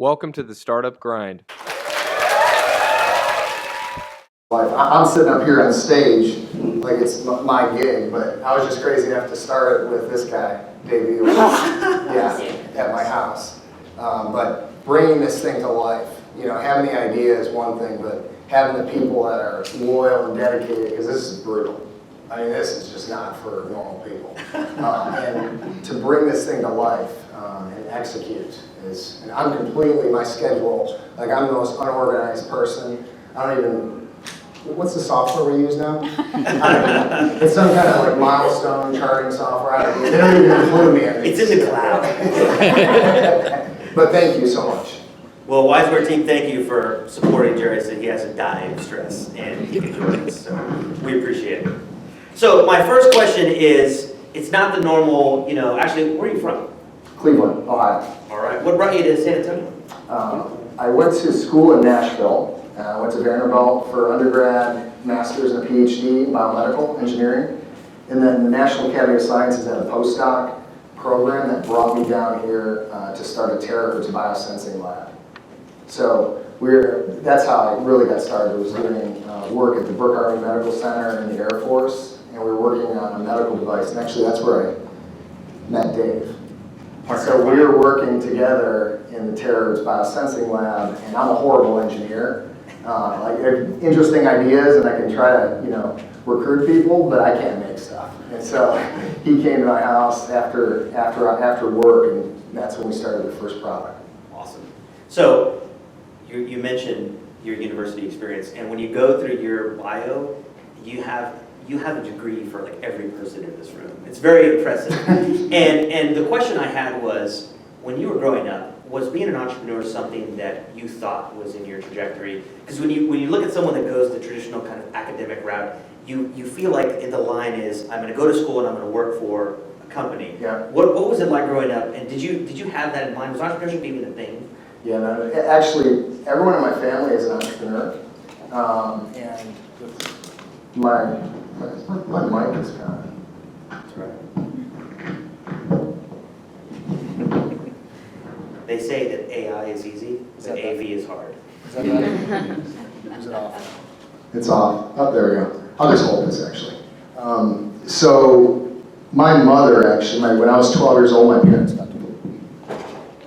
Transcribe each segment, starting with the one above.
Welcome to the Startup Grind. I'm sitting up here on stage like it's my gig, but I was just crazy enough to start it with this guy, Dave Ely, at my house. But bringing this thing to life, having the idea is one thing, but having the people that are loyal and dedicated, because this is brutal. I mean, this is just not for normal people. And to bring this thing to life and execute is, and I'm completely, my schedule, like I'm the most unorganized person. I don't even, what's the software we use now? It's some kind of like milestone charting software. They don't even include me in these. It's in the cloud. But thank you so much. Well, WiseWear team, thank you for supporting Jerry so he hasn't died of stress and he can join us. So we appreciate it. So my first question is, it's not the normal, actually, where are you from? Cleveland, Ohio. All right. What brought you to San Antonio? I went to school in Nashville. I went to Vanderbilt for undergrad, master's, and a PhD in biomedical engineering. And then the National Academy of Sciences had a postdoc program that brought me down here to start a terahertz biosensing lab. So that's how I really got started. I was doing work at the Brooke Army Medical Center in the Air Force, and we were working on a medical device. And actually, that's where I met Dave. So we were working together in the terahertz biosensing lab, and I'm a horrible engineer. Like interesting ideas, and I can try to, recruit people, but I can't make stuff. And so he came to my house after work, and that's when we started the first product. Awesome. So you mentioned your university experience, and when you go through your bio, you have a degree for like every person in this room. It's very impressive. and the question I had was, when you were growing up, was being an entrepreneur something that you thought was in your trajectory? Because when you look at someone that goes the traditional kind of academic route, you feel like the line is, I'm going to go to school and I'm going to work for a company. Yeah. What was it like growing up? And did you have that in mind? Was entrepreneurship even a thing? Yeah, no, actually, everyone in my family is an entrepreneur, and my mic is kind of. That's right. They say that AI is easy, but AV is hard. Is that better? Is it off? It's off. Oh, there we go. I'll just hold this, actually. So my mother, actually, when I was 12 years old, my parents got divorced.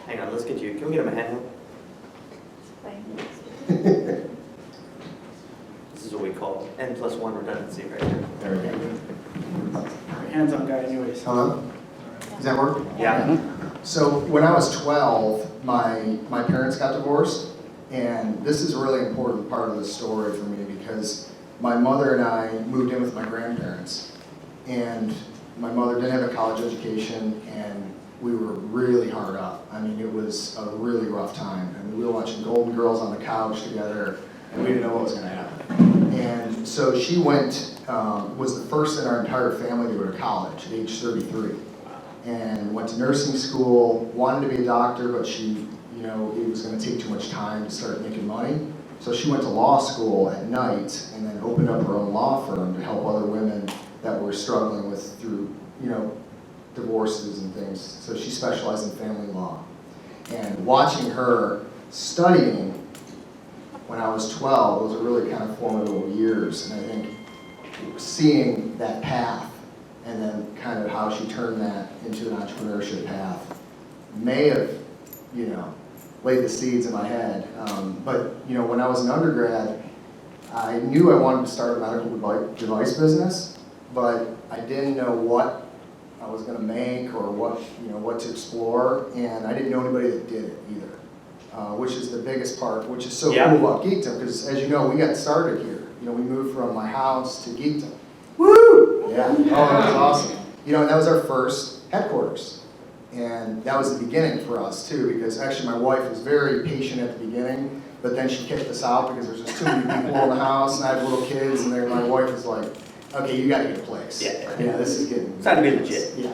Hang on, let's get you. Can we get him a handheld? This is what we call N+1 redundancy right here. There we go. Hands-on guy anyways. Hello? Does that work? Yeah. So when I was 12, my parents got divorced, and this is a really important part of the story for me because my mother and I moved in with my grandparents, and my mother didn't have a college education, and we were really hard up. I mean, it was a really rough time. I mean, we were watching Golden Girls on the couch together, and we didn't know what was going to happen. And so she was the first in our entire family to go to college at age 33. And went to nursing school, wanted to be a doctor, but she, it was going to take too much time to start making money. So she went to law school at night and then opened up her own law firm to help other women that were struggling through divorces and things. So she specialized in family law. And watching her studying when I was 12 was a really kind of formidable years. And I think seeing that path and then kind of how she turned that into an entrepreneurship path may have, laid the seeds in my head. But when I was an undergrad, I knew I wanted to start a medical device business, but I didn't know what I was going to make or what to explore, and I didn't know anybody that did it either, which is the biggest part, which is so cool about Geekdom, because as you know, we got started here. We moved from my house to Geekdom. Woo! Yeah, oh, that was awesome. And that was our first headquarters. And that was the beginning for us too, because actually my wife was very patient at the beginning, but then she kicked us out because there's just too many people in the house, and I have little kids, and my wife was like, okay, you gotta get a place. Yeah, this is getting... It's time to be legit. Yeah.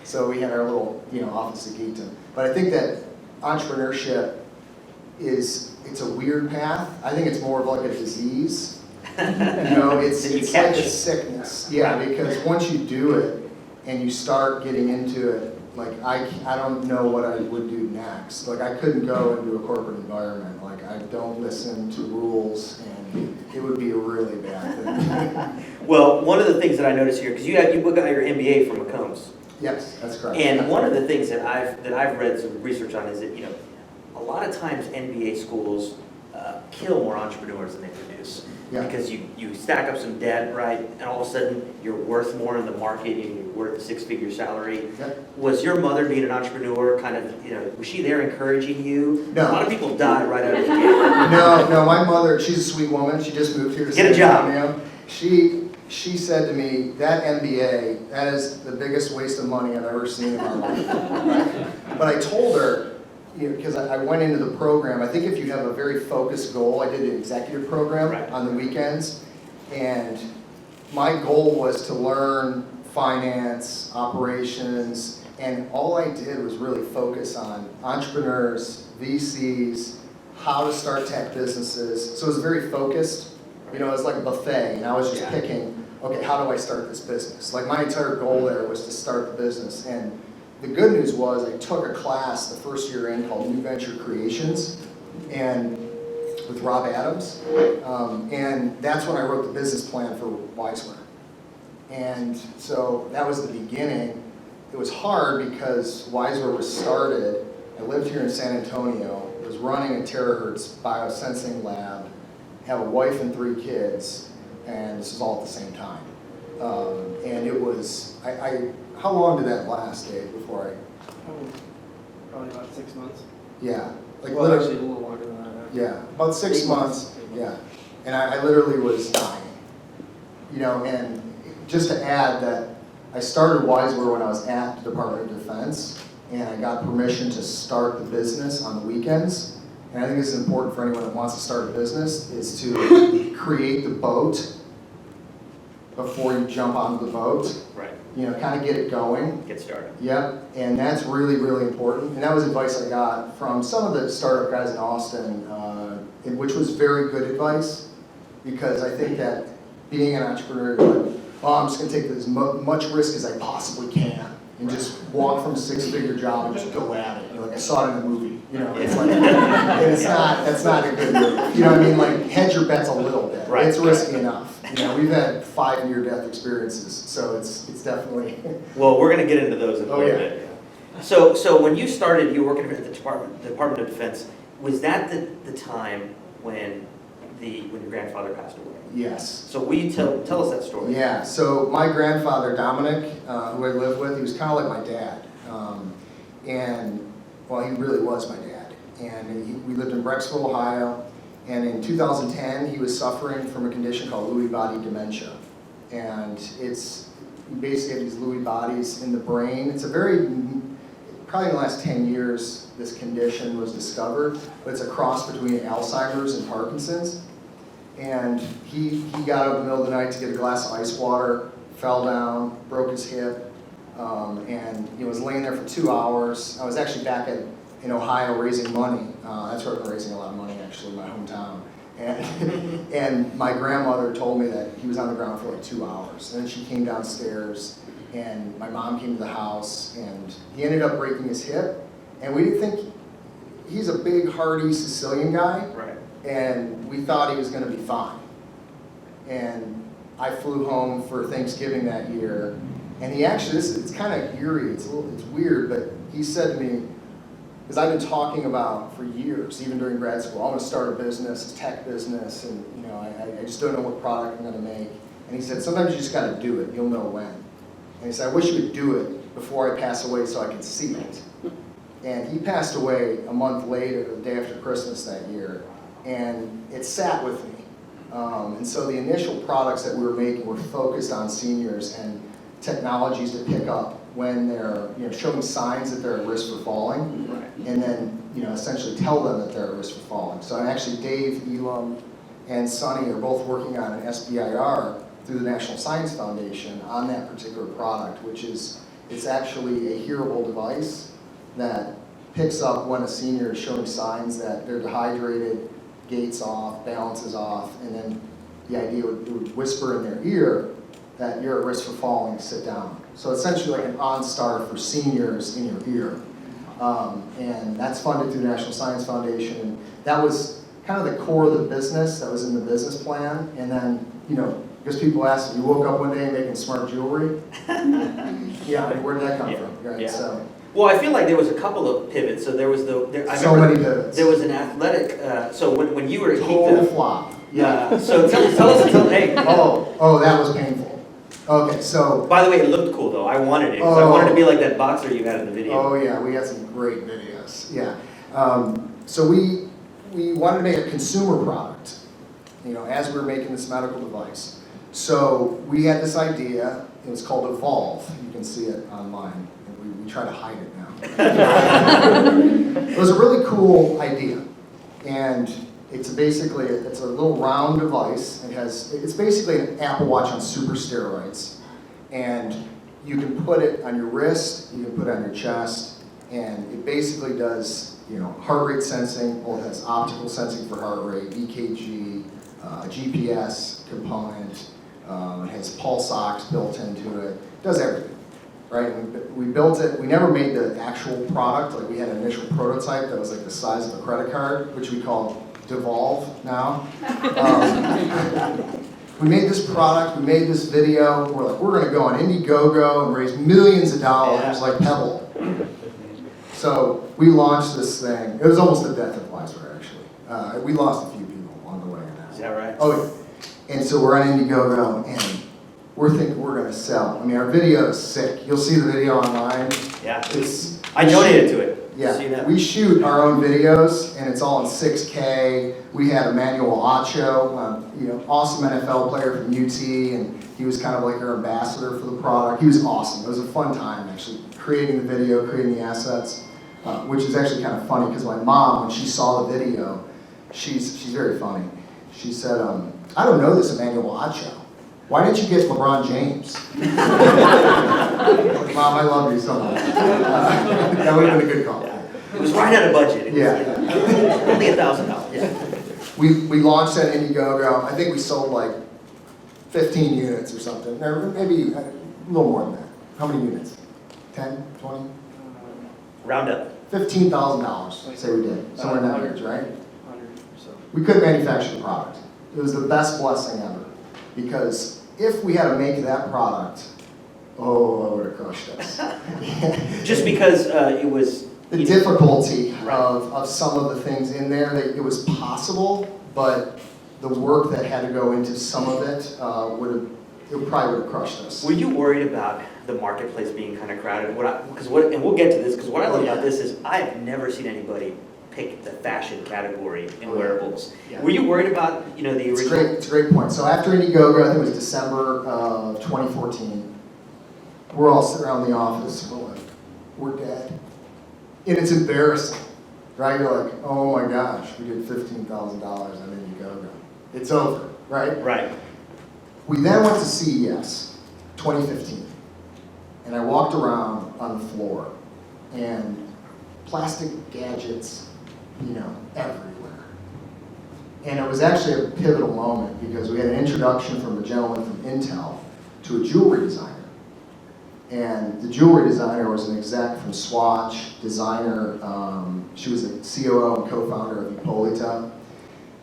So we had our little, office at Geekdom. But I think that entrepreneurship it's a weird path. I think it's more of like a disease. It's like a sickness. Yeah, because once you do it and you start getting into it, Like, I don't know what I would do next. Like, I couldn't go into a corporate environment. Like, I don't listen to rules, and it would be a really bad thing. Well, one of the things that I noticed here, because you got your MBA from McCombs, Yes, that's correct. and one of the things that I've read some research on is that, you know, a lot of times MBA schools kill more entrepreneurs than they produce. Yeah. Because you stack up some debt, right, and all of a sudden you're worth more in the market, and you're worth a six-figure salary. Yep. Was your mother, being an entrepreneur, kind of, you know, was she there encouraging you? No. A lot of people die right out of the gate. No, my mother, she's a sweet woman. She just moved here to Get a San job. Antonio. She said to me, that MBA, that is the biggest waste of money I've ever seen in my life. Right? But I told her, you know, because I went into the program, I think if you have a very focused goal, I did an executive program Right. on the weekends, and my goal was to learn finance, operations, and all I did was really focus on entrepreneurs, VCs, how to start tech businesses. So it was very focused. You know, it was like a buffet, and I was just picking, okay, how do I start this business? Like, my entire goal there was to start the business. And the good news was I took a class the first year in called New Venture Creations, and with Rob Adams, and that's when I wrote the business plan for WiseWear. And so that was the beginning. It was hard because WiseWear was started. I lived here in San Antonio, was running a terahertz biosensing lab, have a wife and 3 kids, and this was all at the same time. And it was, how long did that last, Dave, before Probably about 6 months. yeah. Like Well, literally, actually a little longer than that. yeah, about 6 8 months, 8 months. yeah. And I literally was dying. You know, and just to add that I started WiseWear when I was at the Department of Defense, and I got permission to start the business on the weekends. And I think it's important for anyone that wants to start a business is to create the boat before you jump onto the boat. Right, You know, kind of get it going. get started. Yep, and that's really, really important. And that was advice I got from some of the startup guys in Austin, which was very good advice, because I think that being an entrepreneur, you're like, oh, I'm just going to take as much risk as I possibly can, and just walk from a 6-figure job and just go at it. You're like, I saw it in a movie. You know, it's like, and that's not a good move. You know what I mean? Like, hedge your bets a little bit. Right. It's risky enough. You know, we've had 5 near-death experiences, so it's definitely. Well, we're going to get into those in a Oh, little yeah. bit. So when you started, you were working at the Department of Defense. Was that the time when your grandfather passed away? Yes. So will you tell us that story? Yeah, so my grandfather, Dominic, who I lived with, he was kind of like my dad. Well, he really was my dad. And we lived in Brecksville, Ohio. And in 2010, he was suffering from a condition called Lewy body dementia. And it's basically these Lewy bodies in the brain. It's a very, probably in the last 10 years, this condition was discovered, but it's a cross between Alzheimer's and Parkinson's. And he got up in the middle of the night to get a glass of ice water, fell down, broke his hip, and he was laying there for 2 hours. I was actually back in Ohio raising money. That's where I've been raising a lot of money, actually, in my hometown. And my grandmother told me that he was on the ground for like 2 hours. And then she came downstairs, and my mom came to the house, and he ended up breaking his hip. And we didn't think, he's a big, hardy Sicilian guy. Right. And we thought he was going to be fine. And I flew home for Thanksgiving that year, and he actually, it's kind of eerie, it's weird, but he said to me, because I've been talking about for years, even during grad school, I want to start a business, a tech business, and you know, I just don't know what product I'm going to make. And he said, sometimes you just got to do it, you'll know when. And he said, I wish you would do it before I pass away so I can see it. And he passed away a month later, the day after Christmas that year. And it sat with me. And so the initial products that we were making were focused on seniors and technologies to pick up when they're showing signs that they're at risk for falling, Right. and then essentially tell them that they're at risk for falling. So actually Dave, Elam, and Sonny are both working on an SBIR through the National Science Foundation on that particular product, which is, it's actually a hearable device that picks up when a senior is showing signs that they're dehydrated, gait's off, balance is off, and then the idea would whisper in their ear that you're at risk for falling, sit down. So essentially like an OnStar for seniors in your ear. And that's funded through the National Science Foundation. And that was kind of the core of the business, that was in the business plan. And then, you know, because people ask, you woke up one day making smart jewelry? Yeah, I mean, where did that come from? Right? Yeah. So, Well, I feel like there was a couple of pivots. So there was I so remember many pivots. there was an athletic. So when you were at Total Geekdom, flop. Yeah. so tell us, hey. Oh, that was painful. Okay, so. By the way, it looked cool though. I wanted it. 'Cause I wanted to be like that boxer you had in the video. Oh yeah, we had some great videos. Yeah. So we wanted to make a consumer product, you know, as we were making this medical device. So we had this idea. It was called Evolve. You can see it online. We try to hide it now. It was a really cool idea, and it's basically a little round device. It's basically an Apple Watch on super steroids, and you can put it on your wrist, you can put it on your chest, and it basically does, you know, heart rate sensing. Well, it has optical sensing for heart rate, EKG, GPS component. It has pulse ox built into it. It does everything, right? We built it. We never made the actual product. Like we had an initial prototype that was like the size of a credit card, which we called Devolve now. We made this product, we made this video, we're like, we're gonna go on Indiegogo and raise millions of dollars like Pebble. So we launched this thing. It was almost the death of WiseWear, actually. We lost a few people along the way in that. Is that right? Oh, yeah. And so we're on Indiegogo, and we're thinking we're gonna sell. I mean, our video is sick. You'll see the video online. Yeah. It's I donated to it. yeah, See that? we shoot our own videos, and it's all in 6K. We had Emmanuel Acho, you know, awesome NFL player from UT, and he was kind of like our ambassador for the product. He was awesome. It was a fun time, actually, creating the video, creating the assets, which is actually kind of funny, because my mom, when she saw the video, she's very funny. She said, I don't know this Emmanuel Acho. Why didn't you get LeBron James? Like, Mom, I love you so much. That would have been a good call. It was right out of budget. It was, Yeah. Only $1,000. Yeah. We launched at Indiegogo. I think we sold like 15 units or something. Or maybe a little more than that. How many units? 10, 20? Round up. $15,000, say we did. Somewhere in that range, right? 100 or so. We couldn't manufacture the product. It was the best blessing ever. Because if we had to make that product, oh, it would have crushed us. Just because it was The difficulty Right. of some of the things in there, that it was possible, but the work that had to go into some of it probably would have crushed us. Were you worried about the marketplace being kind of crowded? And we'll get to this, because what I love about this is I've never seen anybody pick the fashion category in Oh, yeah. wearables. Yeah. Were you worried about, you know, the It's original? great. It's a great point. So after Indiegogo, I think it was December of 2014, we're all sitting around the office, we're like, we're dead. And it's embarrassing, right? You're like, oh my gosh, we did $15,000 on Indiegogo. It's over, right? Right. We then went to CES 2015, and I walked around on the floor, and plastic gadgets, you know, everywhere. And it was actually a pivotal moment, because we had an introduction from a gentleman from Intel to a jewelry designer. And the jewelry designer was an exec from Swatch, designer. She was a COO and co-founder of Hippolyta.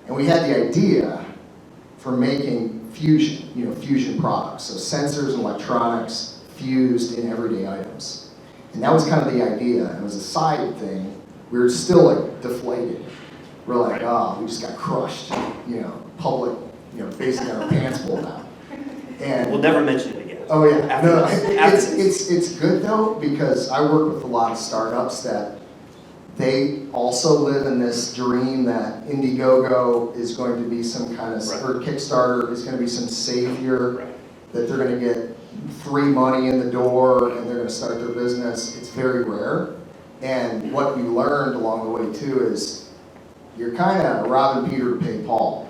And we had the idea for making fusion products. So sensors and electronics fused in everyday items. And that was kind of the idea. And it was a side thing. We were still like deflated. We're like, oh, we just got crushed. You know, public, you know, basically our pants pulled out. And We'll never mention it again. oh yeah, After no, this. it's good though, because I work with a lot of startups that they also live in this dream that Indiegogo is going to be some kind of, Right. or Kickstarter is going to be some savior, Right. that they're going to get free money in the door and they're going to start their business. It's very rare. And what we learned along the way too is you're kind of robbing Peter to pay Paul.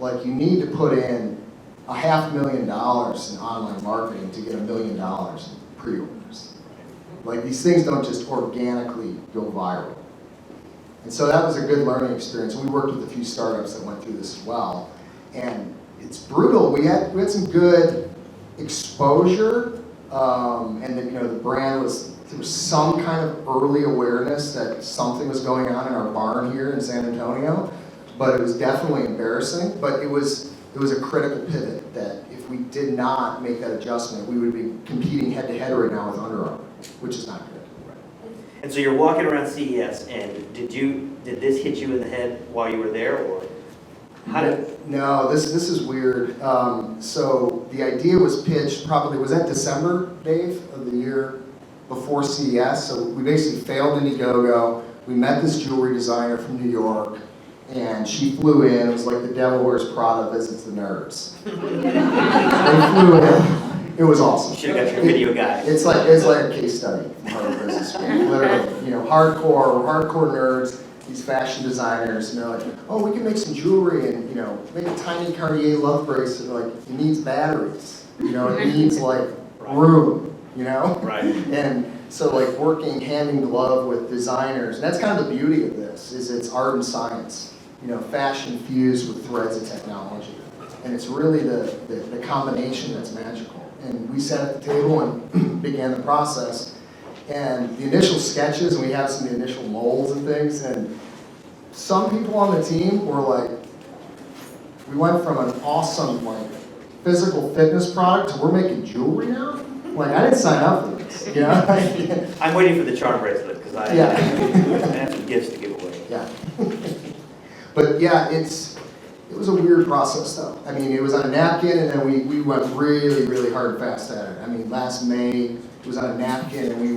Like, you need to put in $500,000 in online marketing to get $1 million in pre-orders. Like, these things don't just organically go viral. And so that was a good learning experience. We worked with a few startups that went through this as well. And it's brutal. We had some good exposure, And then, the brand there was some kind of early awareness that something was going on in our barn here in San Antonio, but it was definitely embarrassing. But it was a critical pivot that if we did not make that adjustment, we would be competing head to head right now with Under Armour, which is not good. And so you're walking around CES, and did this hit you in the head while you were there, or how did? No, this is weird. So the idea was pitched probably, was that December, Dave, of the year before CES? So we basically failed Indiegogo. We met this jewelry designer from New York, and she flew in. It was like the Devil Wears Prada visits the nerds. They flew in. It was awesome. You should have got your video guy. It's like a case study from Harvard Business School. Literally, hardcore nerds, these fashion designers, and they're like, oh, we can make some jewelry and, make a tiny Cartier love bracelet. Like, it needs batteries. It needs room, Right. And so working hand in glove with designers, and that's kind of the beauty of this, is it's art and science, fashion fused with threads of technology. And it's really the combination that's magical. And we sat at the table and began the process. And the initial sketches, and we have some of the initial molds and things, and some people on the team were like, we went from an awesome physical fitness product to we're making jewelry now? I didn't sign up for this, I'm waiting for the charm bracelet because I have some gifts to give away. Yeah. But yeah, it was a weird process though. I mean, it was on a napkin, and then we went really, really hard and fast at it. I mean, last May, it was on a napkin, and we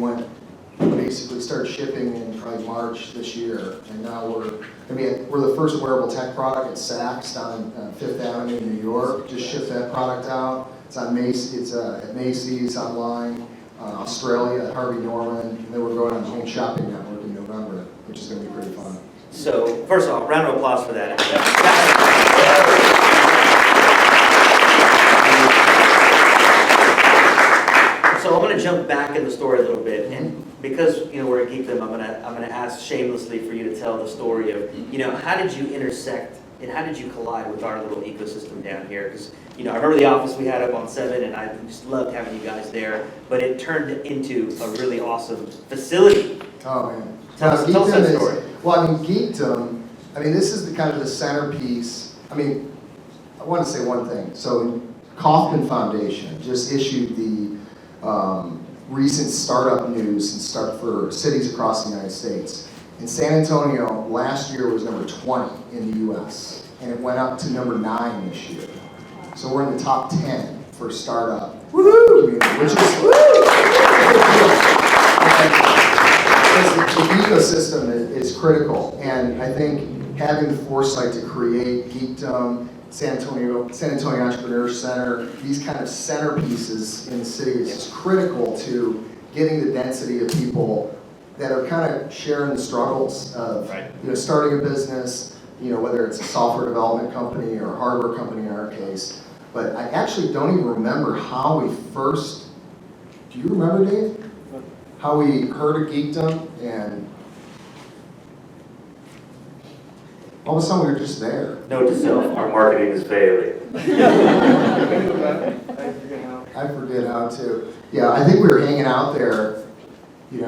basically started shipping in probably March this year. And now we're the first wearable tech product at Saks down on Fifth Avenue in New York. Just shipped that product out. It's on Macy's, it's at Macy's online, Australia at Harvey Norman, and then we're going on the Home Shopping Network in November, which is going to be pretty fun. So, first of all, round of applause for that. So I'm going to jump back in the story a little bit, and because we're at Geekdom, I'm going to ask shamelessly for you to tell the story of how did you intersect and how did you collide with our little ecosystem down here? Because I remember the office we had up on 7, and I just loved having you guys there, but it turned into a really awesome facility. Oh man. Tell us that story. Geekdom, this is the kind of the centerpiece. I want to say one thing. So Kauffman Foundation just issued the recent startup news for cities across the United States. And San Antonio last year was number 20 in the U.S. and it went up to number 9 this year. So we're in the top 10 for startup community, which is the ecosystem is critical. And I think having the foresight to create Geekdom, San Antonio Entrepreneur Center, these kind of centerpieces in the city is critical to getting the density of people that are kind of sharing the struggles of starting a business, whether it's a software development company or a hardware company in our case. But I actually don't even remember how we first, do you remember, Dave? How we heard of Geekdom, and all of a sudden we were just there. Note to self, our marketing is failing. I forget how to. Yeah, I think we were hanging out there, we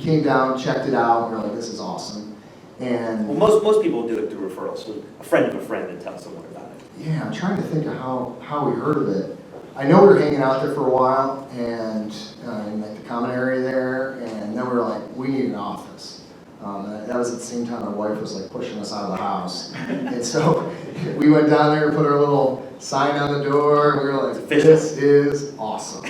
came down, checked it out, and we're like, this is awesome. And well, most people do it through referrals. So a friend of a friend and tell someone about it. Yeah, I'm trying to think of how we heard of it. I know we were hanging out there for a while, and in the common area there, and then we were like, we need an office. That was at the same time my wife was pushing us out of the house. And so we went down there, put our little sign on the door, and we were like, this is awesome.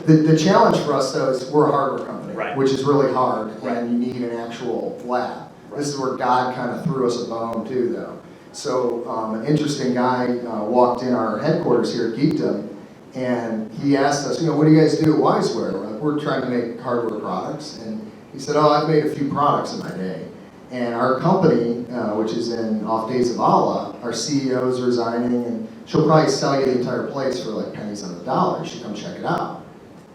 The challenge for us though is we're a hardware company, which is really hard, and you need an actual lab. This is where God kind of threw us a bone too though. So an interesting guy walked in our headquarters here at Geekdom, and he asked us, what do you guys do at WiseWear? We're trying to make hardware products, and he said, I've made a few products in my day. And our company, which is off Days of Allah, our CEO is resigning, and she'll probably sell you the entire place for pennies on the dollar. You should come check it out.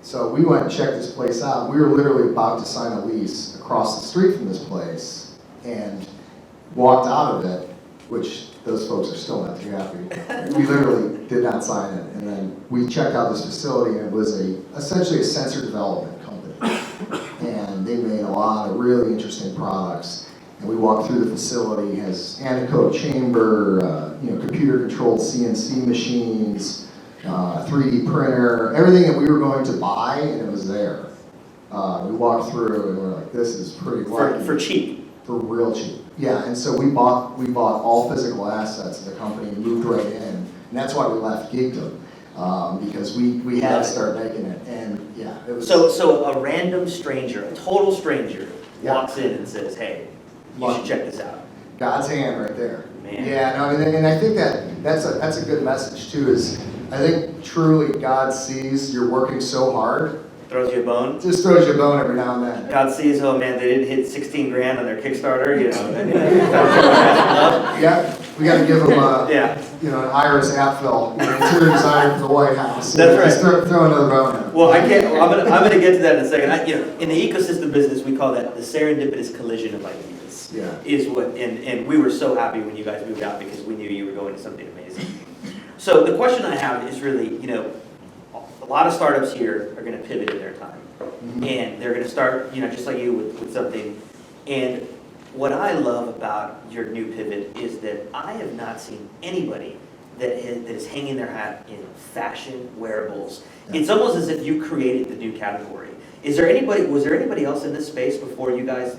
So we went and checked this place out. We were literally about to sign a lease across the street from this place, and walked out of it, which those folks are still not too happy. We literally did not sign it. And then we checked out this facility, and it was essentially a sensor development company. And they made a lot of really interesting products. And we walked through the facility. It has anechoic chamber, computer-controlled CNC machines, 3D printer, everything that we were going to buy, and it was there. We walked through, and we're like, "This is pretty lucky." For cheap. For real cheap. Yeah, and so we bought all physical assets of the company and moved right in, and that's why we left Geekdom, because we had to start making it, and yeah, it was. So a random stranger, a total stranger, Yeah. walks in and says, "Hey, you should check this out." God's hand right there. Man. Yeah, no, and I think that's a good message too. Is I think truly God sees you're working so hard, Throws you a bone. just throws you a bone every now and then. God sees, oh man, they didn't hit 16 grand on their Kickstarter, Yeah, we got to give them Yeah. an Iris Apfel, interior designer for the White House. That's right. Just throw another bone in. Well, I can't. Well, I'm gonna get to that in a second. In the ecosystem business, we call that the serendipitous collision of ideas. Yeah. Is what, and we were so happy when you guys moved out because we knew you were going to something amazing. So the question I have is really, a lot of startups here are going to pivot in their time, and they're going to start, just like you with something. And what I love about your new pivot is that I have not seen anybody that is hanging their hat in fashion wearables. Yeah. It's almost as if you created the new category. Was there anybody else in this space before you guys?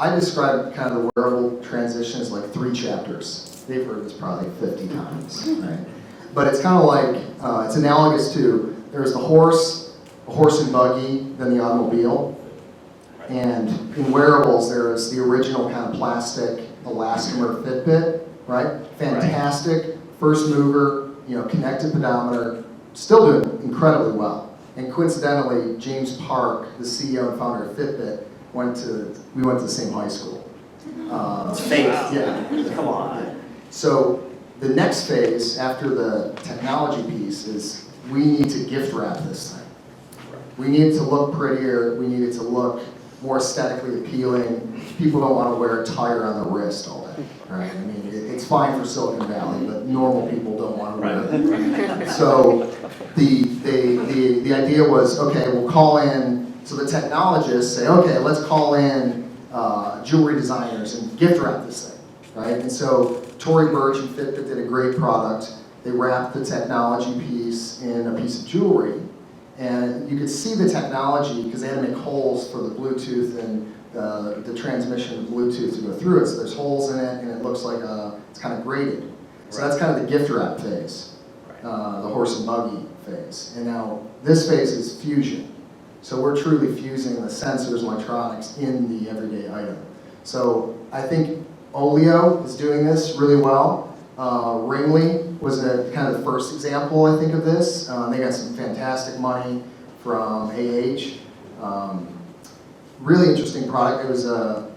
I describe kind of the wearable transition as like 3 chapters. They've heard this probably 50 times, right? But it's kind of like, it's analogous to, there's the horse and buggy, then the automobile. And in wearables, there's the original kind of plastic elastomer Fitbit, right? Fantastic, first mover, connected pedometer, still doing incredibly well. And coincidentally, James Park, the CEO and founder of Fitbit, we went to the same high school. It's fake. Yeah. Come on. So the next phase after the technology piece is we need to gift wrap this thing. We need it to look prettier. We need it to look more aesthetically appealing. People don't want to wear a tire on the wrist all day, right? I mean, it's fine for Silicon Valley, but normal people don't want to wear it. So the idea was, okay, we'll call in, so the technologists say, okay, let's call in jewelry designers and gift wrap this thing, right? And so Tory Burch and Fitbit did a great product. They wrapped the technology piece in a piece of jewelry. And you could see the technology because they had to make holes for the Bluetooth and the transmission of Bluetooth to go through it. So there's holes in it, and it looks like it's kind of graded. So that's kind of the gift wrap phase, the horse and buggy phase. And now this phase is fusion. So we're truly fusing the sensors and electronics in the everyday item. So I think Olio is doing this really well. Ringley was kind of the first example, I think, of this. They got some fantastic money from really interesting product. It was a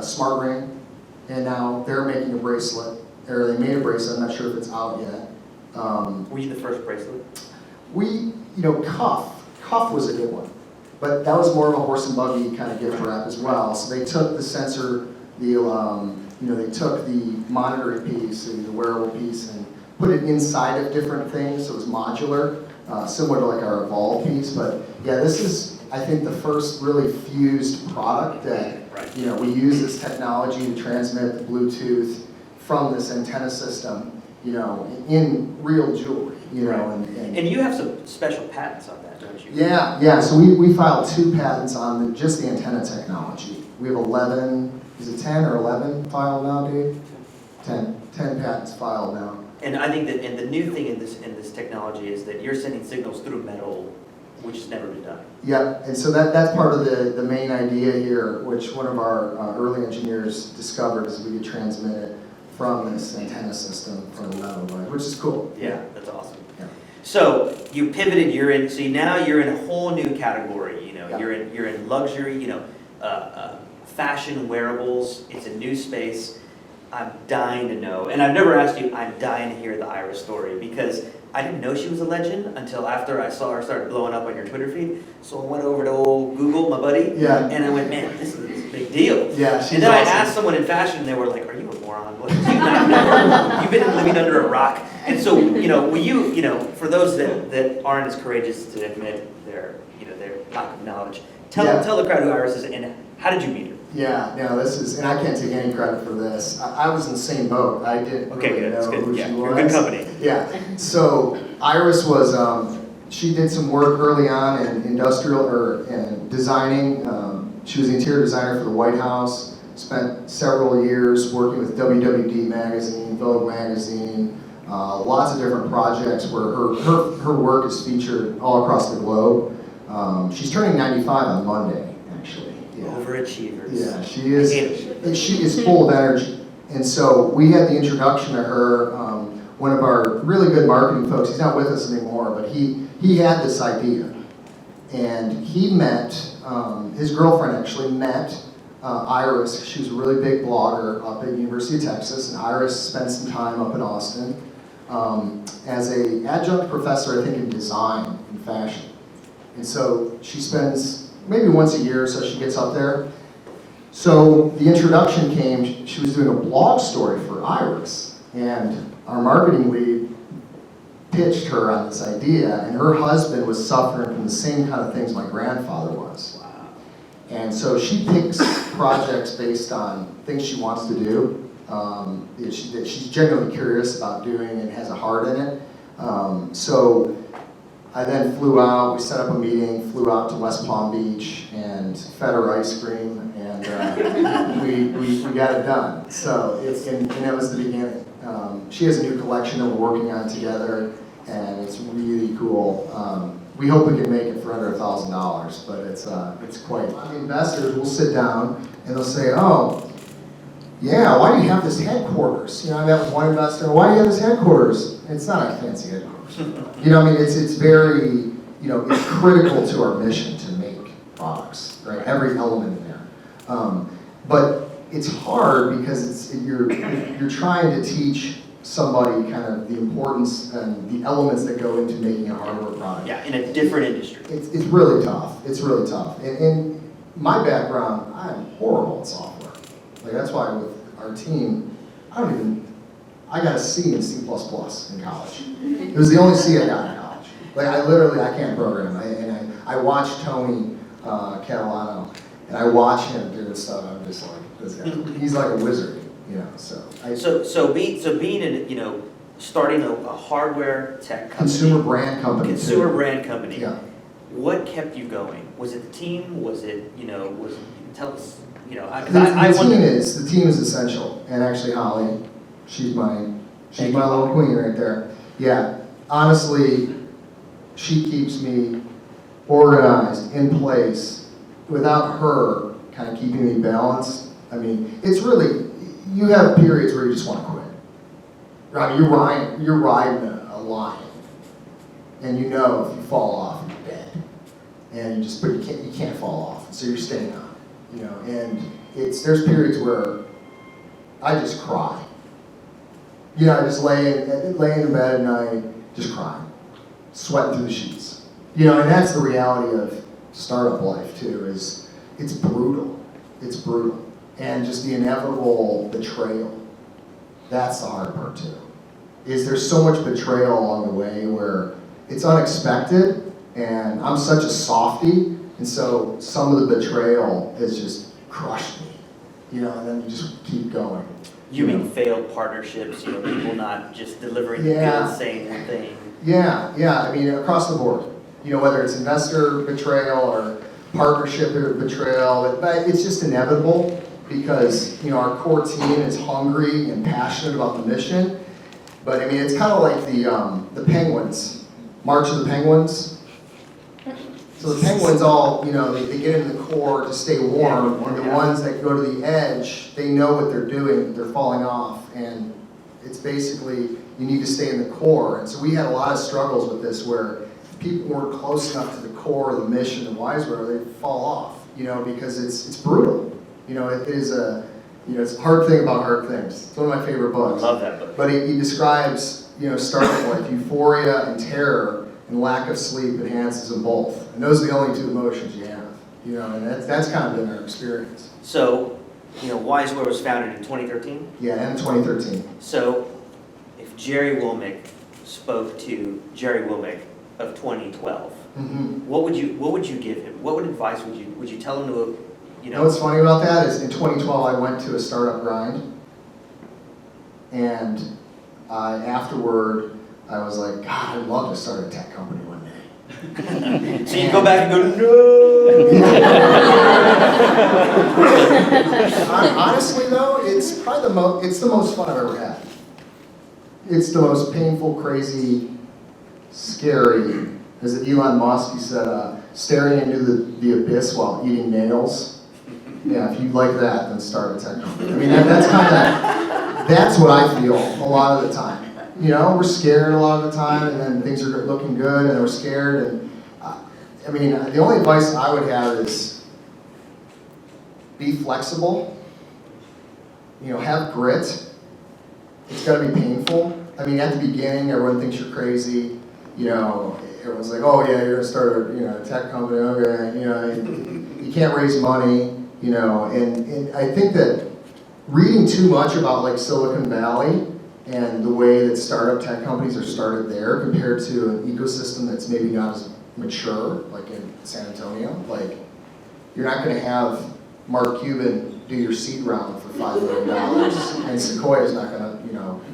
smart ring, and now they're making a bracelet, or they made a bracelet. I'm not sure if it's out yet. Were you the first bracelet? Cuff was a good one, but that was more of a horse and buggy kind of gift wrap as well. So they took the sensor, they took the monitoring piece, the wearable piece, and put it inside of different things, so it was modular, similar to like our Evolve piece. But yeah, this is, I think, the first really fused product that, we use this technology to transmit the Bluetooth from this antenna system, in real jewelry, And you have some special patents on that, don't you? Yeah, so we filed 2 patents on just the antenna technology. We have 11, is it 10 or 11 filed now, Dave? 10 patents filed now. And I think that, and the new thing in this technology is that you're sending signals through metal, which has never been done. Yeah, and so that's part of the main idea here, which one of our early engineers discovered, is we could transmit it from this antenna system from the metal, right? Which is cool. Yeah, that's awesome. Yeah. So you pivoted. Now you're in a whole new category. Yeah. You're in luxury. Fashion wearables. It's a new space. I'm dying to know, and I've never asked you. I'm dying to hear the Iris story because I didn't know she was a legend until after I saw her start blowing up on your Twitter feed. So I went over to old Google, my buddy, and I went, man, this is big big deal. Yeah, she's And then I awesome. asked someone in fashion, and they were like, "Are you a moron? What? You've been living under a rock." And so, will you, for those that aren't as courageous to admit their lack of knowledge, tell the crowd who Iris is and how did you meet her? Yeah, no, and I can't take any credit for this. I was in the same boat. I didn't really Good. That's know good. who Yeah, she you're was. good company. Yeah, so Iris was, she did some work early on in in designing. She was the interior designer for the White House, spent several years working with WWD magazine, Vogue magazine, lots of different projects where her work is featured all across the globe. She's turning 95 on Monday, actually. Yeah. Overachievers. Yeah, she is full of energy. And so we had the introduction to her, one of our really good marketing folks, he's not with us anymore, but he had this idea. And he met, his girlfriend actually met Iris. She was a really big blogger up at University of Texas, and Iris spent some time up in Austin as an adjunct professor, I think, in design and fashion. And so she spends maybe once a year, so she gets up there. So the introduction came, she was doing a blog story for Iris, and our marketing lead pitched her on this idea, and her husband was suffering from the same kind of things my grandfather was. Wow. And so she picks projects based on things she wants to do, that she's genuinely curious about doing and has a heart in it. So I then flew out, we set up a meeting, flew out to West Palm Beach and fed her ice cream, and we got it done. So and that was the beginning. She has a new collection that we're working on together, and it's really cool. We hope we can make it for under $1,000, but it's quite. The investors will sit down and they'll say, "Oh, yeah, why do you have this headquarters?" I met with one investor. "Why do you have this headquarters?" It's not a fancy headquarters. It's very, it's critical to our mission to make products, right? Every element in there. But it's hard because you're trying to teach somebody kind of the importance and the elements that go into making a hardware product. Yeah, in a different industry. It's really tough. It's really tough. And my background, I'm horrible at software. Like that's why with our team, I got a C in C++ in college. It was the only C I got in college. Like I can't program. I watch Tony Catalano, and I watch him do this stuff. I'm just like, this guy. He's like a wizard, So being in, starting a hardware tech company. Consumer brand company. Consumer too. brand company. Yeah. What kept you going? Was it the team? Was it, tell us, The team is essential, and actually Holly, she's my little queen right there. Yeah, honestly, she keeps me organized, in place. Without her kind of keeping me balanced, it's really, you have periods where you just want to quit. Right, you're riding a line, and if you fall off, you're dead. And but you can't fall off, so you're staying on. And there's periods where I just cry. I just lay in the bed at night, just crying, sweating through the sheets. And that's the reality of startup life too. It's brutal. It's brutal, and just the inevitable betrayal. That's the hard part too. There's so much betrayal along the way where it's unexpected, and I'm such a softie, and so some of the betrayal has just crushed me. And then you just keep going. You mean failed partnerships, people not just delivering the good, saying one thing. Yeah, across the board. Whether it's investor betrayal or partnership betrayal, but it's just inevitable because, our core team is hungry and passionate about the mission. But it's kind of like the Penguins, March of the Penguins. So the Penguins all, they get into the core to stay warm, and the ones that go to the edge, they know what they're doing, they're falling off, and it's basically, you need to stay in the core. And so we had a lot of struggles with this where people weren't close enough to the core of the mission of WiseWear, they fall off, because it's brutal. It is it's a hard thing about hard things. It's one of my favorite books. I love that book. But he describes, startup life, euphoria and terror, and lack of sleep enhances them both. And those are the only two emotions you have. And that's kind of been our experience. So, WiseWear was founded in 2013. Yeah, in 2013. So, if Jerry Wilmink spoke to Jerry Wilmink of 2012, Mm-hmm. what would you give him? What advice would you tell him to, You know what's funny about that is in 2012 I went to a startup grind, and afterward I was like, God, I'd love to start a tech company one day. So you go back and go, no. Honestly though, it's probably the most fun I've ever had. It's the most painful, crazy, scary. As Elon Musk, he said, staring into the abyss while eating nails. Yeah, if you like that, then start a tech company. I mean, that's what I feel a lot of the time. We're scared a lot of the time, and then things are looking good, and we're scared. And the only advice I would have is be flexible. Have grit. It's got to be painful. At the beginning, everyone thinks you're crazy. Everyone's like, oh yeah, you're gonna start a tech company. Okay, you can't raise money. And I think that reading too much about like Silicon Valley and the way that startup tech companies are started there compared to an ecosystem that's maybe not as mature, like in San Antonio. Like, you're not going to have Mark Cuban do your seed round for $5 million, and Sequoia's not going to,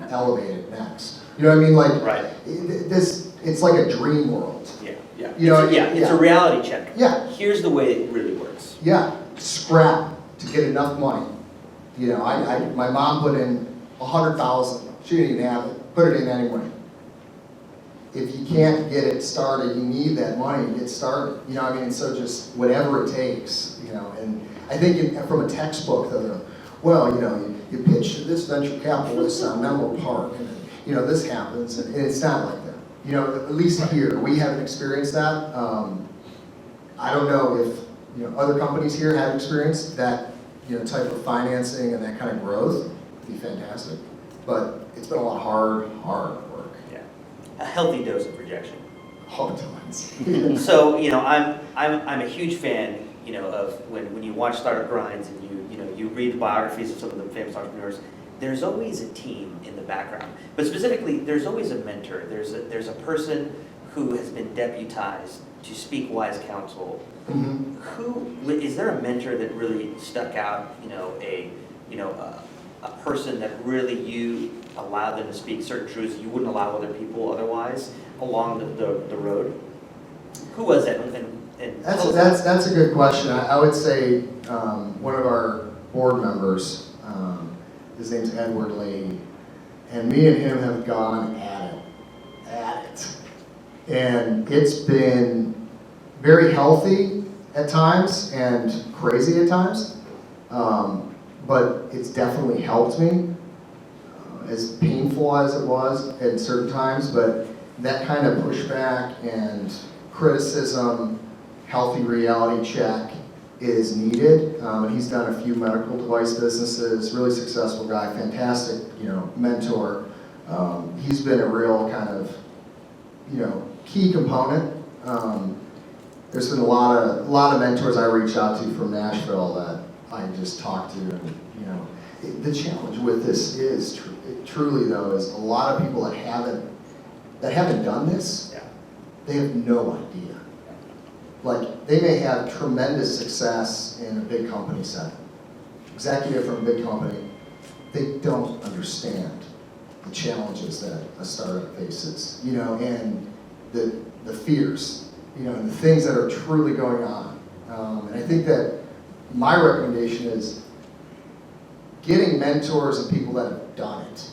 elevate it next. You know what I mean? Like, Right. It's like a dream world. Yeah. Yeah. It's a reality check. Yeah. Here's the way it really works. Yeah, scrap to get enough money. My mom put in $100,000. She didn't even have it. Put it in anyway. If you can't get it started, you need that money to get started. So just whatever it takes. And I think from a textbook, though, you pitch to this venture capitalist on Menlo Park, and this happens, and it's not like that. At least here, we haven't experienced that. I don't know if other companies here have experienced that type of financing and that kind of growth. It'd be fantastic, but it's been a lot of hard work. Yeah, a healthy dose of rejection. All times. So I'm a huge fan of when you watch startup grinds and you read the biographies of some of the famous entrepreneurs. There's always a team in the background, but specifically, there's always a mentor. There's a person who has been deputized to speak wise counsel. Mm-hmm. Who is there a mentor that really stuck out? A person that really you allowed them to speak certain truths you wouldn't allow other people otherwise along the road. Who was that? And That's a good question. I would say one of our board members. His name's Edward Leahy, and me and him have gone at it. And it's been very healthy at times and crazy at times, but it's definitely helped me, as painful as it was at certain times, but that kind of pushback and criticism, healthy reality check is needed. And he's done a few medical device businesses, really successful guy, fantastic, mentor. He's been a real kind of, key component. There's been a lot of mentors I reach out to from Nashville that I just talk to, and the challenge with this is truly though is a lot of people that haven't done this, they have no idea. Like, they may have tremendous success in a big company setting. Executive from a big company, they don't understand the challenges that a startup faces, and the fears, and the things that are truly going on. And I think that my recommendation is getting mentors and people that have done it,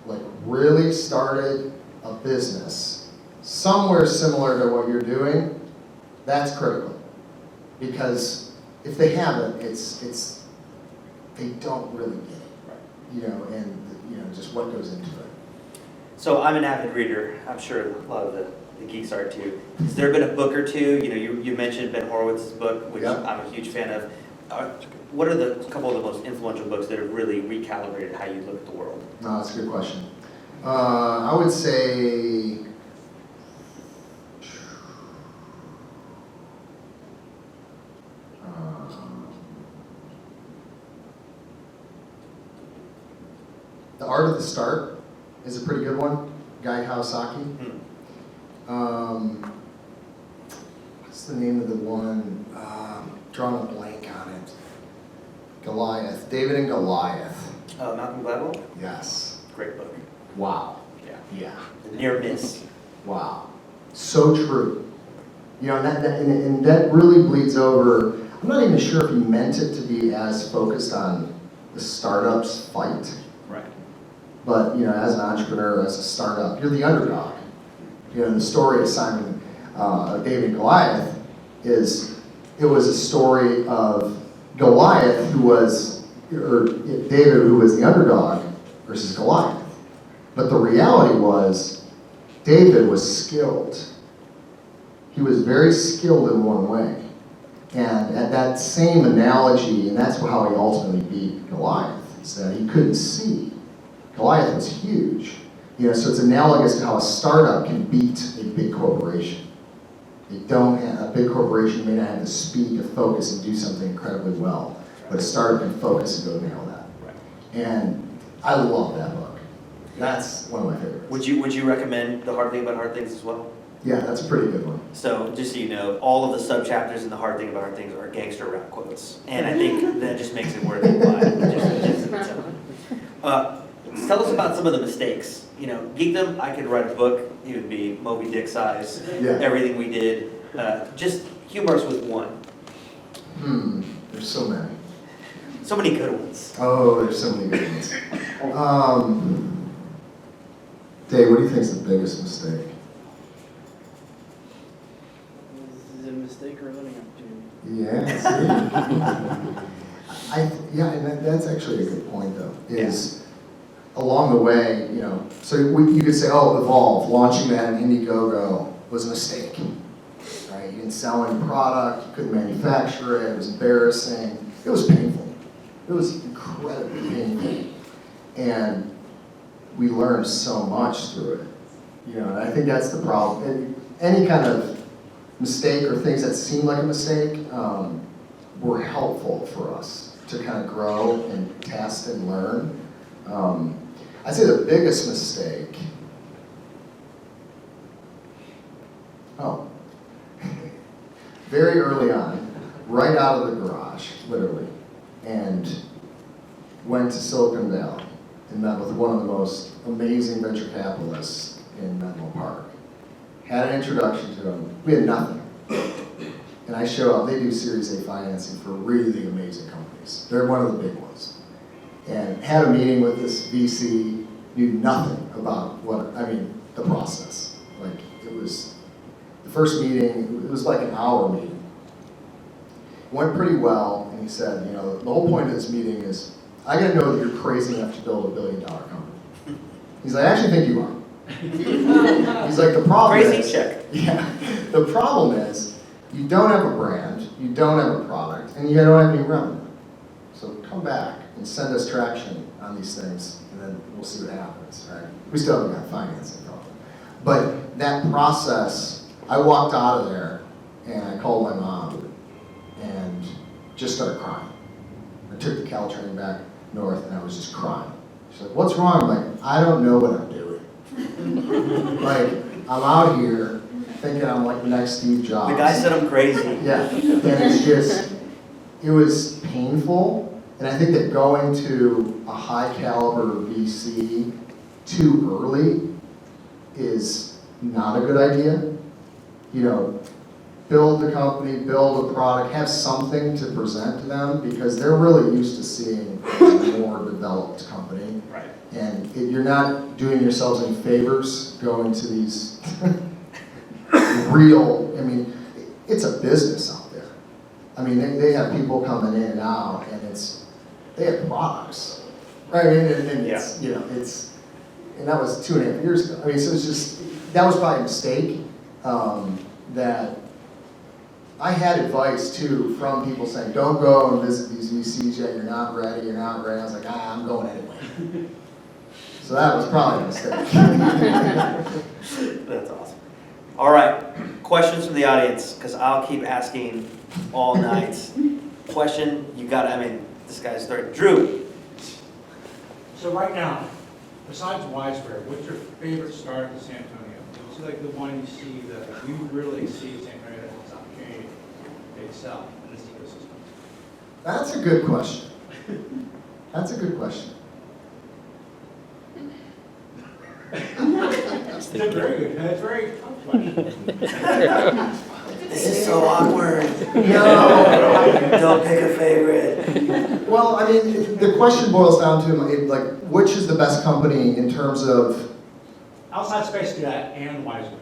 like really started a business somewhere similar to what you're doing. That's critical, because if they haven't, it's they don't really get it, and just what goes into it. So I'm an avid reader. I'm sure a lot of the geeks are too. Has there been a book or two? You mentioned Ben Horowitz's book, which Yep. I'm a huge fan of. What are a couple of the most influential books that have really recalibrated how you look at the world? No, that's a good question. I would say. The Art of the Start is a pretty good one. Guy Kawasaki. What's the name of the one? Drawing a blank on it. Goliath. David and Goliath. Malcolm Gladwell? Yes. Great book. Wow. Yeah. Yeah. The Near Miss. Wow. So true. You know, and that really bleeds over. I'm not even sure if he meant it to be as focused on the startup's fight. Right. But, you know, as an entrepreneur, as a startup, you're the underdog. You know, the story of Simon, David and Goliath it was a story of Goliath David who was the underdog versus Goliath. But the reality was, David was skilled. He was very skilled in one way. And at that same analogy, and that's how he ultimately beat Goliath, is that he couldn't see. Goliath was huge. You know, so it's analogous to how a startup can beat a big corporation. A big corporation may not have the speed to focus and do something incredibly well, but a startup can focus and go nail that. Right. And I love that book. That's one of my favorites. Would you recommend The Hard Thing About Hard Things as well? Yeah, that's a pretty good one. So just so you know, all of the sub-chapters in The Hard Thing About Hard Things are gangster rap quotes. And I think that just makes it worth it. Tell us about some of the mistakes. You know, Geekdom, I could write a book. It would be Moby Dick size. Yeah. Everything we did. Just humor us with one. There's so many. So many good ones. Oh, there's so many good ones. Dave, what do you think is the biggest mistake? Is it a mistake or a learning opportunity? Yeah, see? And that's actually a good point, though, is along the way, you know, so you could say, oh, Evolve, launching that in Indiegogo was a mistake, right? You didn't sell any product, you couldn't manufacture it was embarrassing, it was painful. It was incredibly painful. And we learned so much through it, you know, and I think that's the problem. And any kind of mistake or things that seem like a mistake were helpful for us to kind of grow and test and learn. I'd say the biggest mistake, very early on, right out of the garage, literally, and went to Silicon Valley and met with one of the most amazing venture capitalists in Menlo Park. Had an introduction to him. We had nothing. And I show up, they do Series A financing for really amazing companies. They're one of the big ones. And had a meeting with this VC, knew nothing about the process. Like, it was, the first meeting, it was like an hour meeting. Went pretty well, and he said, you know, the whole point of this meeting is, I gotta know that you're crazy enough to build $1 billion company. He's like, I actually think you are. He's like, the problem Crazy is, check. Yeah, the problem is, you don't have a brand, you don't have a product, and you don't have any revenue. So come back and send us traction on these things, and then we'll see what happens, right? We still haven't got financing problem. But that process, I walked out of there, and I called my mom, and just started crying. I took the Caltrain back north, and I was just crying. She's like, what's wrong? I'm like, I don't know what I'm doing. Like, I'm out here thinking I'm like the next Steve Jobs. The guy said I'm crazy. Yeah, and it's just, it was painful, and I think that going to a high caliber VC too early is not a good idea. You know, build the company, build a product, have something to present to them, because they're really used to seeing a more developed company. Right. And you're not doing yourselves any favors going to these it's a business out there. I mean, they have people coming in and out, and they have products, right? And it's, you know, and that was 2.5 years ago. I mean, so it's just, that was probably a mistake that I had advice too from people saying, don't go and visit these VCs yet, you're not ready. I was like, I'm going anyway. So that was probably a mistake. That's awesome. All right, questions from the audience, because I'll keep asking all night. Question, this guy's starting. Drew. So right now, Besides WiseWear, what's your favorite startup in San Antonio? What's like the one you see that you really see San Antonio has this opportunity to excel in this ecosystem? That's a good question. That's a good question. It's a very good, it's a very tough question. This is so awkward. No. Don't pick a favorite. Well, I mean, the question boils down to, like, which is the best company in terms of... Outside Space do that and WiseWear.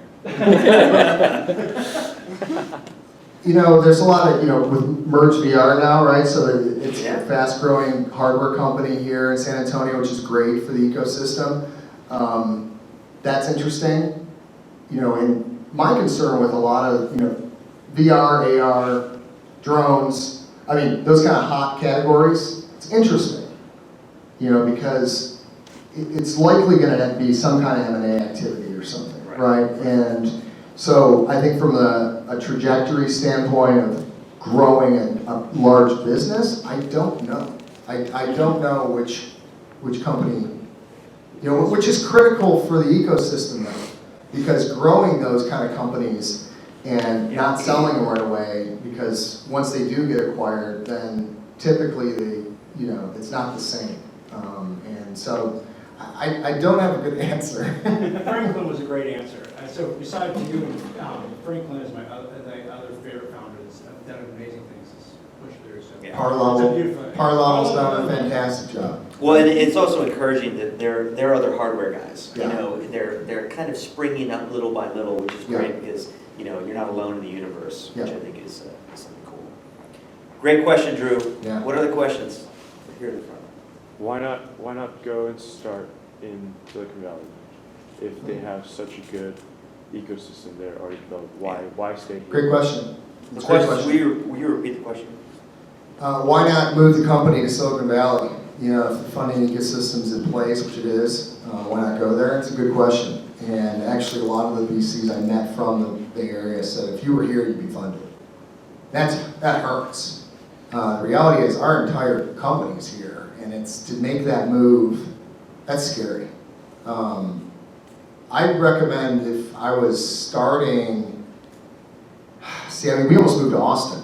You know, there's a lot of, you know, with Merge VR now, right? So it's Yeah. a fast-growing hardware company here in San Antonio, which is great for the ecosystem. That's interesting. You know, and my concern with a lot of, you know, VR, AR, drones, I mean, those kind of hot categories, it's interesting. You know, because it's likely going to be some kind of M&A activity or something, right? And so I think from a trajectory standpoint of growing a large business, I don't know. I don't know which company, you know, which is critical for the ecosystem though, because growing those kind of companies and not selling them right away, because once they do get acquired, then typically you know, it's not the same. And so I don't have a good answer. Franklin was a great answer. So besides you, Franklin is my other favorite founder that's done amazing things. It's pushed through. So Yeah. Parlow's done a fantastic job. Well, and it's also encouraging that there are other hardware guys. Yeah. You know, they're kind of springing up little by little, which is great because, you know, you're not alone in the universe, which I think is something cool. Great question, Drew. Yeah. What are the questions? Here in the front. Why not go and start in Silicon Valley if they have such a good ecosystem there already developed? Why stay here? Great question. It's a great Will question. you repeat the question? Why not move the company to Silicon Valley? You know, if the funding ecosystem's in place, which it is, why not go there? It's a good question. And actually, a lot of the VCs I met from the Bay Area said, if you were here, you'd be funded. That hurts. The reality is, our entire company's here, and it's to make that move. That's scary. I'd recommend if I was starting. See, I mean, we almost moved to Austin.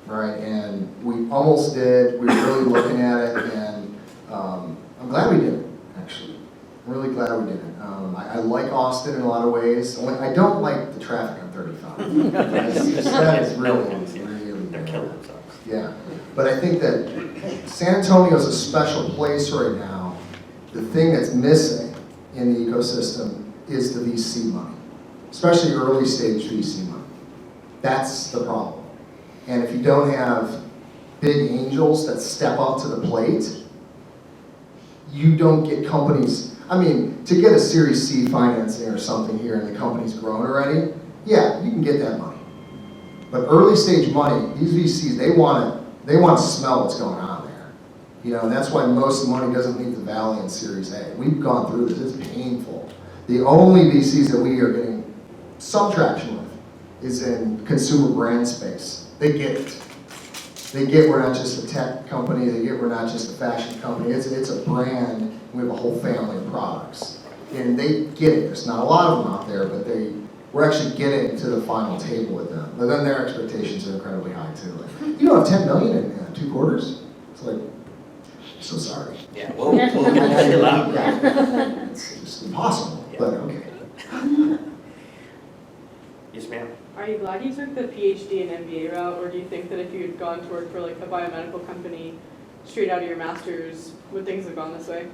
Right, and we almost did. We were really looking at it, and I'm glad we did it, actually. I'm really glad we did it. I like Austin in a lot of ways. I don't like the traffic on 35. That is really They're bad. killing themselves. Yeah, but I think that San Antonio is a special place right now. The thing that's missing in the ecosystem is the VC money, especially early stage VC money. That's the problem. And if you don't have big angels that step up to the plate, you don't get companies. I mean, to get a Series C financing or something here and the company's grown already, yeah, you can get that money. But early stage money, these VCs, they want to smell what's going on there. You know, and that's why most of the money doesn't leave the valley in Series A. We've gone through this, it's painful. The only VCs that we are getting some traction with is in consumer brand space. They get it. They get we're not just a tech company, they get we're not just a fashion company, it's a brand, and we have a whole family of products. And they get it, there's not a lot of them out there, but we're actually getting to the final table with them. But then their expectations are incredibly high too. Like, you don't have 10 million in 2 quarters? It's like, I'm so sorry. Yeah, we'll chill out. Yeah. It's just impossible, Yeah. but okay. Yes, ma'am. Are you glad you took the PhD and MBA route, or do you think that if you had gone to work for like a biomedical company straight out of your master's, would things have gone this way?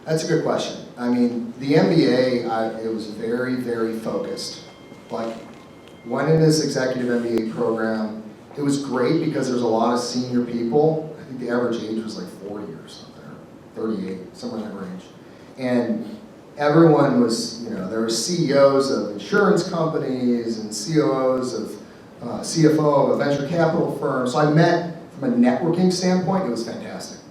That's a good question. I mean, the MBA, it was very, very focused. Like, went in this executive MBA program. It was great because there's a lot of senior people. I think the average age was like 40 or something, or 38, somewhere in that range. And everyone was, you know, there were CEOs of insurance companies and COOs of CFO of a venture capital firm. So I met, from a networking standpoint, it was fantastic.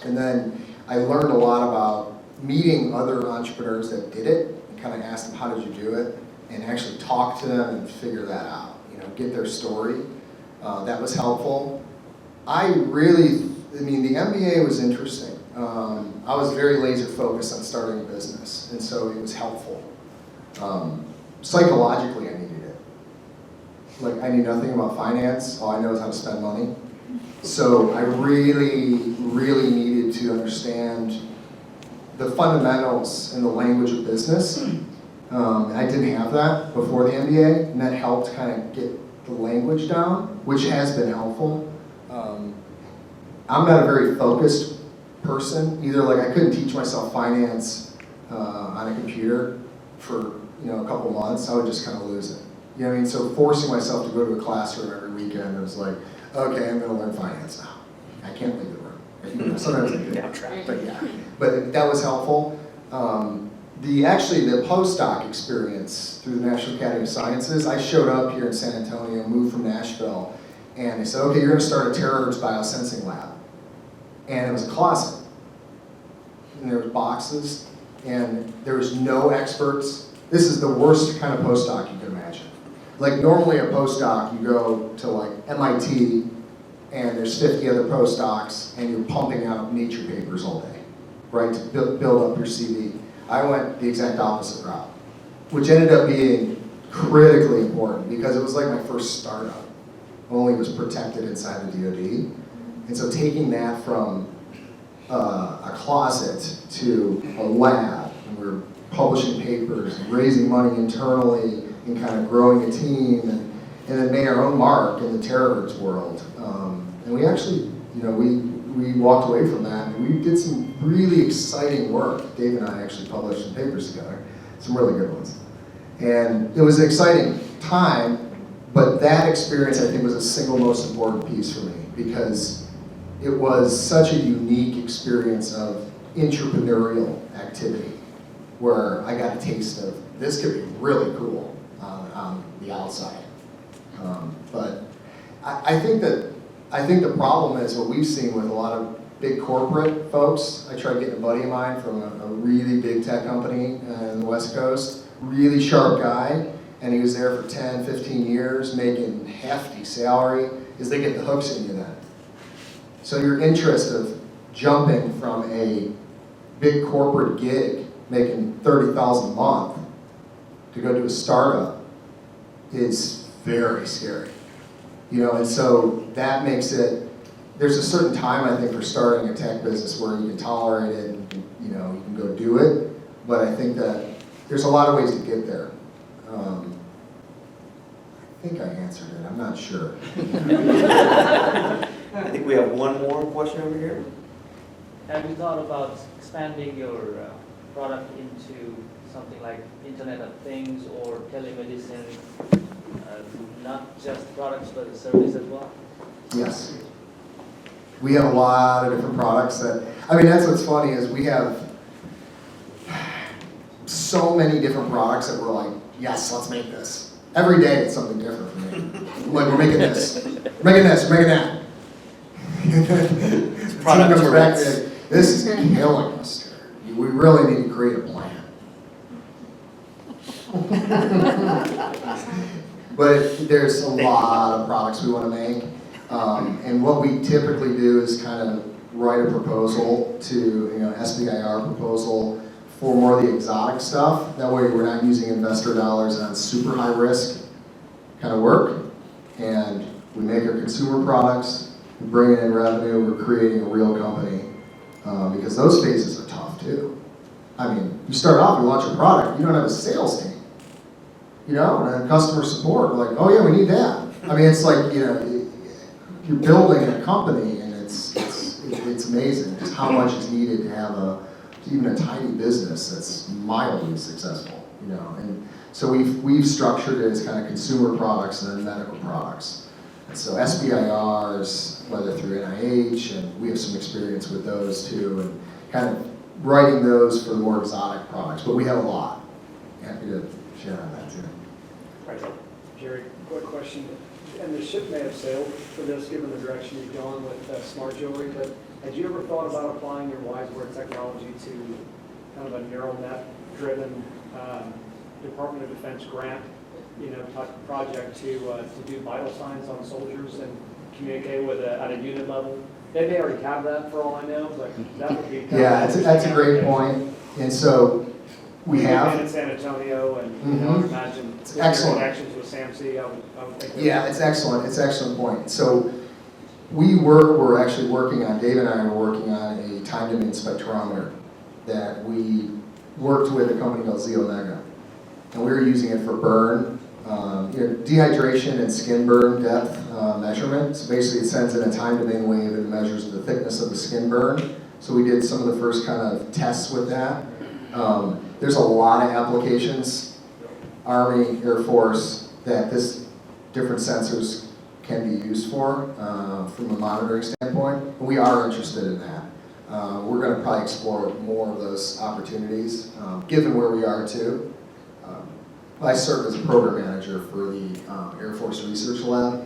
And then I learned a lot about meeting other entrepreneurs that did it, and kind of asked them, how did you do it? And actually talk to them and figure that out, you know, get their story. That was helpful. I mean, the MBA was interesting. I was very laser focused on starting a business, and so it was helpful. Psychologically, I needed it. Like, I knew nothing about finance. All I know is how to spend money. So I really, really needed to understand the fundamentals and the language of business. I didn't have that before the MBA, and that helped kind of get the language down, which has been helpful. I'm not a very focused person either. Like, I couldn't teach myself finance on a computer for a couple months. I would just kind of lose it. You know what I mean? So forcing myself to go to a classroom every weekend, it was like, okay, I'm going to learn finance now. I can't leave the room. Sometimes I get trapped, but yeah. But that was helpful. Actually, the postdoc experience through the National Academy of Sciences, I showed up here in San Antonio, moved from Nashville, and they said, okay, you're going to start a terahertz biosensing lab. And it was a closet. And there were boxes, and there was no experts. This is the worst kind of postdoc you can imagine. Like, normally a postdoc, you go to like MIT, and there's 50 other postdocs, and you're pumping out Nature papers all day, right, to build up your CV. I went the exact opposite route, which ended up being critically important because it was like my first startup. Only was protected inside the DoD. And so taking that from a closet to a lab, and we're publishing papers and raising money internally and kind of growing a team and then made our own mark in the terahertz world. And we actually, we walked away from that and we did some really exciting work. Dave and I actually published some papers together, some really good ones. And it was an exciting time, but that experience I think was the single most important piece for me because it was such a unique experience of entrepreneurial activity where I got a taste of this could be really cool on the outside. But I think the problem is what we've seen with a lot of big corporate folks. I tried getting a buddy of mine from a really big tech company in the West Coast, really sharp guy, and he was there for 10, 15 years, making hefty salary, is they get the hooks in you then. So your interest of jumping from a big corporate gig, making $30,000 a month, to go to a startup is very scary. And so that makes it, there's a certain time I think for starting a tech business where you can tolerate it and you can go do it, but I think that there's a lot of ways to get there. I think I answered it, I'm not sure. I think we have one more question over here. Have you thought about expanding your product into something like Internet of Things or telemedicine, not just products but a service as well? Yes. We have a lot of different products that's what's funny is we have so many different products that we're like, yes, let's make this. Every day it's something different for me. Like, we're making this, we're making this, we're making that. Product Team comes back Tourette's. and, this is killing us, sir. We really need to create a plan. But there's a lot of products we want to make. And what we typically do is kind of write a proposal to, SBIR proposal for more of the exotic stuff. That way we're not using investor dollars on super high risk kind of work. And we make our consumer products, we bring in revenue, we're creating a real company. Because those phases are tough too. I mean, you start off, you launch a product, you don't have a sales team. And then customer support, we're like, oh yeah, we need that. I mean, it's like, you're building a company and it's amazing just how much is needed to have even a tiny business that's mildly successful, And so we've structured it as kind of consumer products and then medical products. And so SBIRs, whether through NIH, and we have some experience with those too, and kind of writing those for the more exotic products, but we have a lot. Happy to share on that too. Right. Jerry, quick question. And the ship may have sailed for this, given the direction you've gone with smart jewelry, but had you ever thought about applying your WiseWear technology to kind of a neural net-driven Department of Defense grant, type of project to do vital signs on soldiers and communicate with at a unit level? They may already have that for all I know, but that would be. Yeah, that's a great point. And so we We've been have, in San Antonio and, you know, I would imagine. It's with your excellent. Connections with SAMC, I would think. yeah, it's excellent. It's an excellent point. So we're actually working on, Dave and I are working on a time domain spectrometer that we worked with a company called Omega. And we were using it for burn, dehydration and skin burn depth measurement. So basically it sends in a time domain wave and measures the thickness of the skin burn. So we did some of the first kind of tests with that. There's a lot of applications, Army, Air Force, that different sensors can be used for from a monitoring standpoint. And we are interested in that. We're going to probably explore more of those opportunities, given where we are too. I served as a program manager for the Air Force Research Lab.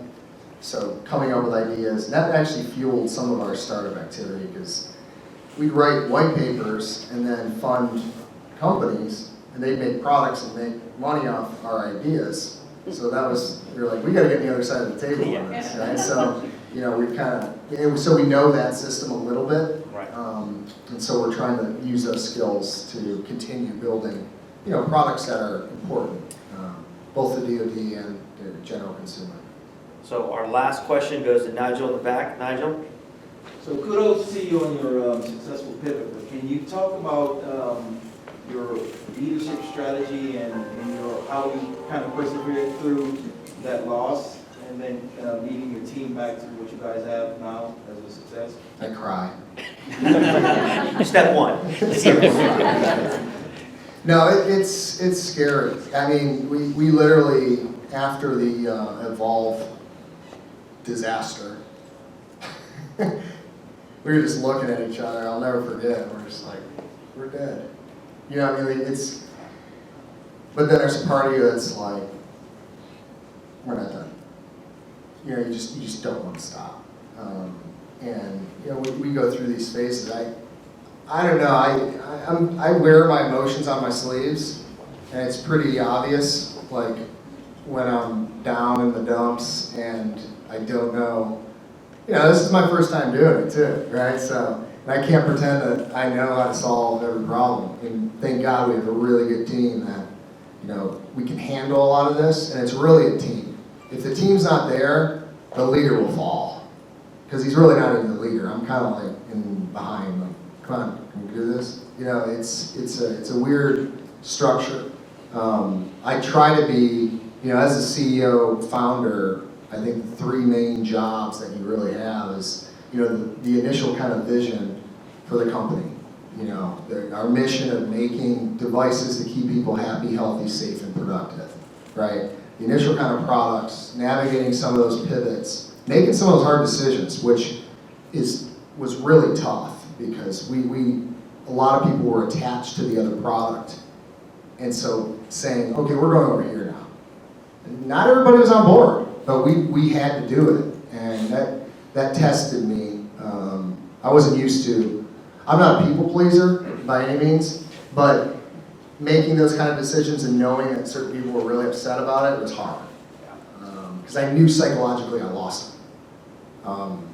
So coming up with ideas, and that actually fueled some of our startup activity because we'd write white papers and then fund companies, and they'd make products and make money off our ideas. So that was, we were like, we got to get on the other side of the table on this, right? So, we kind of, so we know that system a little bit. Right. And so we're trying to use those skills to continue building, products that are important, both the DoD and the general consumer. So our last question goes to Nigel in the back. Nigel? So kudos to you on your successful pivot, but can you talk about your leadership strategy and how you kind of persevered through that loss and then leading your team back to what you guys have now as a success? I cry. Step one. No, it's scary. I mean, we literally, after the Evolve disaster, we were just looking at each other. I'll never forget. We're just like, we're dead. But then there's a part of you that's like, we're not done. You just don't want to stop. And we go through these phases. I don't know. I wear my emotions on my sleeves, and it's pretty obvious. Like when I'm down in the dumps and I don't know. This is my first time doing it too, right? So I can't pretend that I know how to solve every problem. And thank God we have a really good team that we can handle a lot of this, and it's really a team. If the team's not there, the leader will fall because he's really not even the leader. I'm kind of like in behind him. Come on, can we do this? It's a weird structure. I try to be, as a CEO founder, I think the three main jobs that you really have is, the initial kind of vision for the company. Our mission of making devices to keep people happy, healthy, safe, and productive, right? The initial kind of products, navigating some of those pivots, making some of those hard decisions, which was really tough because a lot of people were attached to the other product. And so saying, okay, we're going over here now. And not everybody was on board, but we had to do it. And that tested me. I wasn't used to, I'm not a people pleaser by any means, but making those kind of decisions and knowing that certain people were really upset about it was hard. Because I knew psychologically I lost them.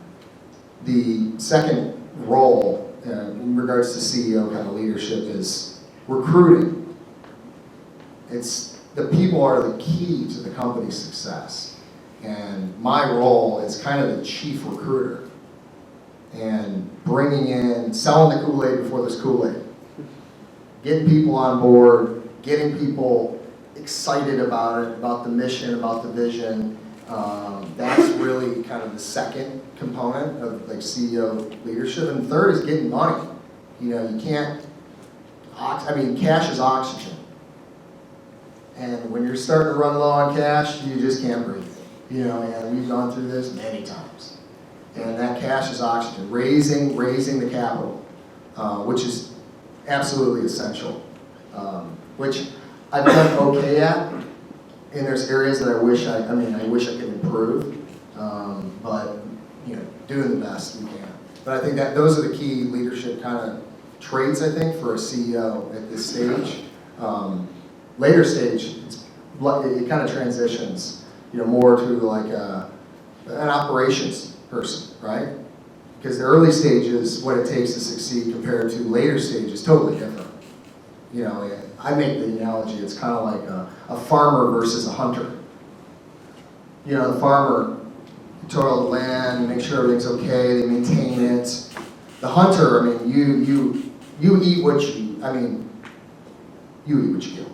The second role in regards to CEO kind of leadership is recruiting. The people are the key to the company's success. And my role is kind of the chief recruiter. And bringing in, selling the Kool-Aid before there's Kool-Aid. Getting people on board, getting people excited about it, about the mission, about the vision. That's really kind of the second component of CEO leadership. And third is getting money. You can't, cash is oxygen. And when you're starting to run low on cash, you just can't breathe. And we've gone through this many times. And that cash is oxygen, raising the capital, which is absolutely essential, which I've done okay at. And there's areas that I wish I could improve, but doing the best we can. But I think that those are the key leadership kind of traits, I think, for a CEO at this stage. Later stage, it kind of transitions, more to like an operations person, right? Because the early stages, what it takes to succeed compared to later stages, totally different. You know, I make the analogy, it's kind of like a farmer versus a hunter. You know, the farmer, toil the land, make sure everything's okay, they maintain it. The hunter, I mean, you eat what you, I mean, you eat what you kill.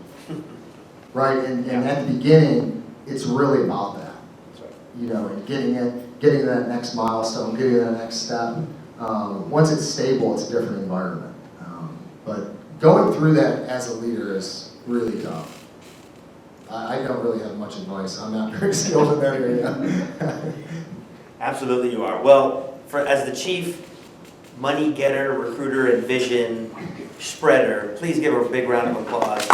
Right? And at the beginning, it's really about that. You know, and getting to that next milestone, getting to that next step. Once it's stable, it's a different environment. But going through that as a leader is really tough. I don't really have much advice. I'm not very skilled in that area. Absolutely you are. Well, as the chief money getter, recruiter, and vision spreader, please give her a big round of applause.